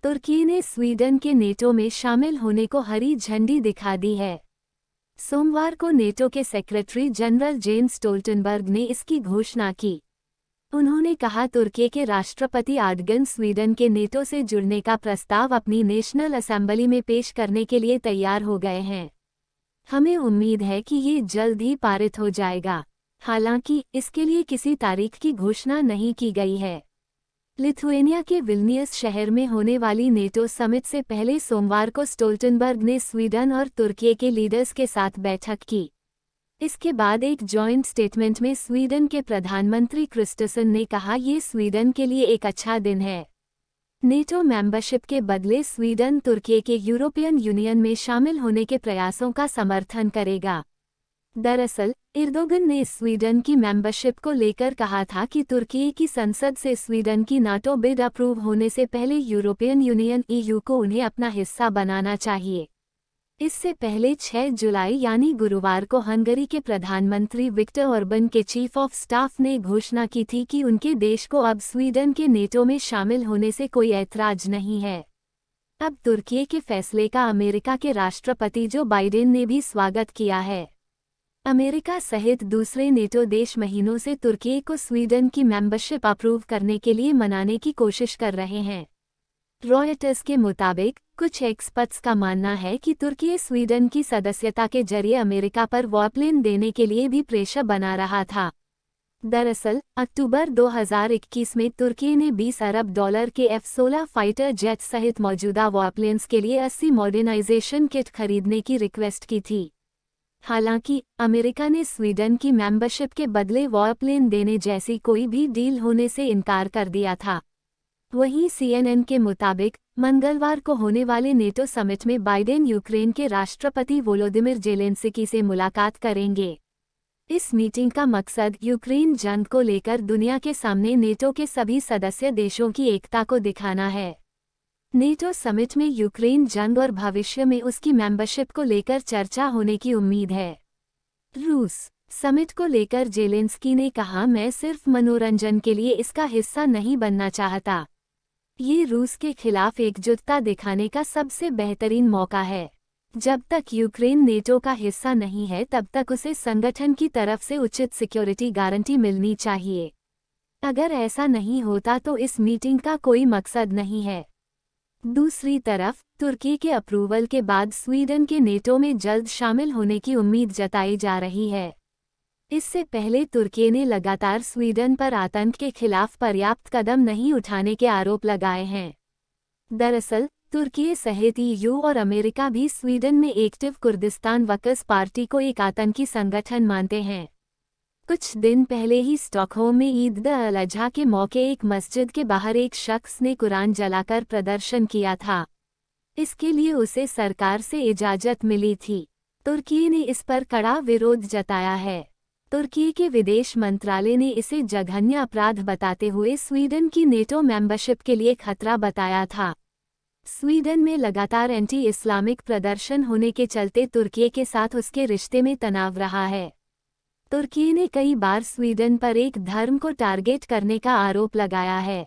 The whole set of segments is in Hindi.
तुर्की ने स्वीडन के नेटो में शामिल होने को हरी झंडी दिखा दी है। सोमवार को नेटो के सेक्रेटरी जनरल जेन्स स्टोल्टनबर्ग ने इसकी घोषणा की। उन्होंने कहा, तुर्की के राष्ट्रपति एर्डोगन स्वीडन के नेटो से जुड़ने का प्रस्ताव अपनी नेशनल असेंबली में पेश करने के लिए तैयार हो गए हैं। हमें उम्मीद है कि ये जल्द ही पारित हो जाएगा। हालांकि इसके लिए किसी तारीख की घोषणा नहीं की गई है। लिथुएनिया के विल्नियस शहर में होने वाली नेटो समिट से पहले सोमवार को स्टोल्टनबर्ग ने स्वीडन और तुर्की के लीडर्स के साथ बैठक की। इसके बाद एक जॉइंट स्टेटमेंट में स्वीडन के प्रधानमंत्री क्रिस्टसन ने कहा, ये स्वीडन के लिए एक अच्छा दिन है। नेटो मेंबरशिप के बदले स्वीडन तुर्की के यूरोपियन यूनियन में शामिल होने के प्रयासों का समर्थन करेगा। दरअसल एर्दोगन ने स्वीडन की मेंबरशिप को लेकर कहा था कि तुर्की की संसद से स्वीडन की नाटो बिड अप्रूव होने से पहले यूरोपियन यूनियन (ईयू) को उन्हें अपना हिस्सा बनाना चाहिए। इससे पहले 6 जुलाई यानी गुरुवार को हंगरी के प्रधानमंत्री विक्टर ऑर्बन के चीफ ऑफ स्टाफ ने घोषणा की थी कि उनके देश को अब स्वीडन के नेटो में शामिल होने से कोई ऐतराज नहीं है। अब तुर्की के फैसले का अमेरिका के राष्ट्रपति जो बाइडेन ने भी स्वागत किया है। अमेरिका सहित दूसरे नेटो देश महीनों से तुर्की को स्वीडन की मेंबरशिप अप्रूव करने के लिए मनाने की कोशिश कर रहे हैं। रॉयटर्स के मुताबिक कुछ एक्सपर्ट्स का मानना है कि तुर्की स्वीडन की सदस्यता के जरिए अमेरिका पर वॉरप्लेन देने के लिए भी प्रेशर बना रहा था। दरअसल अक्टूबर 2021 में तुर्की ने $20 अरब के F-16 फाइटर जेट सहित मौजूदा वॉरप्लेन्स के लिए 80 मॉडर्नाइजेशन किट खरीदने की रिक्वेस्ट की थी। हालांकि अमेरिका ने स्वीडन की मेंबरशिप के बदले वॉरप्लेन देने जैसी कोई भी डील होने से इनकार कर दिया था। वहीं CNN के मुताबिक मंगलवार को होने वाले नेटो समिट में बाइडेन यूक्रेन के राष्ट्रपति वोलोदिमिर जेलेंस्की से मुलाकात करेंगे। इस मीटिंग का मकसद यूक्रेन जंग को लेकर दुनिया के सामने नेटो के सभी सदस्य देशों की एकता को दिखाना है। नेटो समिट में यूक्रेन जंग और भविष्य में उसकी मेंबरशिप को लेकर चर्चा होने की उम्मीद है। रूस समिट को लेकर जेलेंस्की ने कहा, मैं सिर्फ मनोरंजन के लिए इसका हिस्सा नहीं बनना चाहता। ये रूस के खिलाफ एकजुटता दिखाने का सबसे बेहतरीन मौका है। जब तक यूक्रेन नेटो का हिस्सा नहीं है तब तक उसे संगठन की तरफ से उचित सिक्योरिटी गारंटी मिलनी चाहिए। अगर ऐसा नहीं होता तो इस मीटिंग का कोई मकसद नहीं है। दूसरी तरफ तुर्की के अप्रूवल के बाद स्वीडन के नेटो में जल्द शामिल होने की उम्मीद जताई जा रही है। इससे पहले तुर्की ने लगातार स्वीडन पर आतंक के खिलाफ पर्याप्त कदम नहीं उठाने के आरोप लगाए हैं। दरअसल तुर्की सहित EU और अमेरिका भी स्वीडन में एक्टिव कुर्दिस्तान वर्कर्स पार्टी को एक आतंकी संगठन मानते हैं। कुछ दिन पहले ही स्टॉकहोम में ईद अल अजहा के मौके एक मस्जिद के बाहर एक शख्स ने कुरान जलाकर प्रदर्शन किया था। इसके लिए उसे सरकार से इजाजत मिली थी। तुर्की ने इस पर कड़ा विरोध जताया है। तुर्की के विदेश मंत्रालय ने इसे जघन्य अपराध बताते हुए स्वीडन की नेटो मेंबरशिप के लिए खतरा बताया था। स्वीडन में लगातार एंटी इस्लामिक प्रदर्शन होने के चलते तुर्की के साथ उसके रिश्ते में तनाव रहा है। तुर्की ने कई बार स्वीडन पर एक धर्म को टारगेट करने का आरोप लगाया है।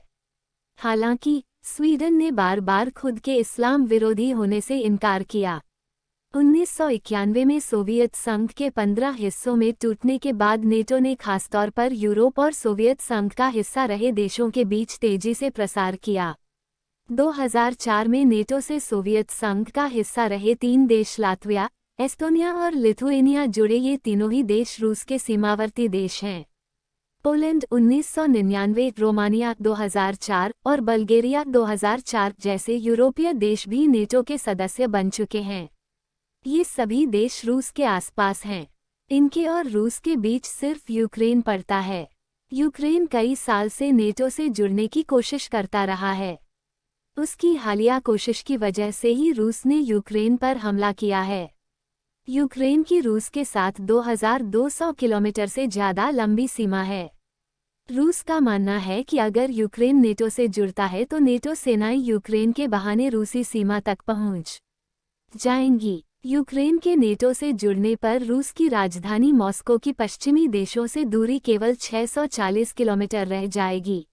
हालांकि स्वीडन ने बार बार खुद के इस्लाम विरोधी होने से इनकार किया। 1991 में सोवियत संघ के 15 हिस्सों में टूटने के बाद नेटो ने खासतौर पर यूरोप और सोवियत संघ का हिस्सा रहे देशों के बीच तेजी से प्रसार किया। 2004 में नेटो से सोवियत संघ का हिस्सा रहे 3 देश लात्विया, एस्टोनिया और लिथुएनिया जुड़े। ये तीनों ही देश रूस के सीमावर्ती देश हैं। पोलैंड 1999, रोमानिया 2004 और बल्गेरिया 2004 जैसे यूरोपीय देश भी नेटो के सदस्य बन चुके हैं। ये सभी देश रूस के आसपास हैं। इनके और रूस के बीच सिर्फ यूक्रेन पड़ता है। यूक्रेन कई साल से नेटो से जुड़ने की कोशिश करता रहा है। उसकी हालिया कोशिश की वजह से ही रूस ने यूक्रेन पर हमला किया है। यूक्रेन की रूस के साथ 2200 किलोमीटर से ज़्यादा लंबी सीमा है। रूस का मानना है कि अगर यूक्रेन नेटो से जुड़ता है तो नेटो सेनाएं यूक्रेन के बहाने रूसी सीमा तक पहुंच जाएंगी। यूक्रेन के नेटो से जुड़ने पर रूस की राजधानी मॉस्को की पश्चिमी देशों से दूरी केवल 640 किलोमीटर रह जाएगी।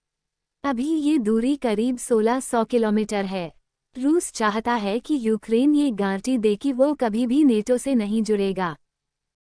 अभी ये दूरी करीब 1600 किलोमीटर है। रूस चाहता है कि यूक्रेन ये गारंटी दे कि वो कभी भी नेटो से नहीं जुड़ेगा।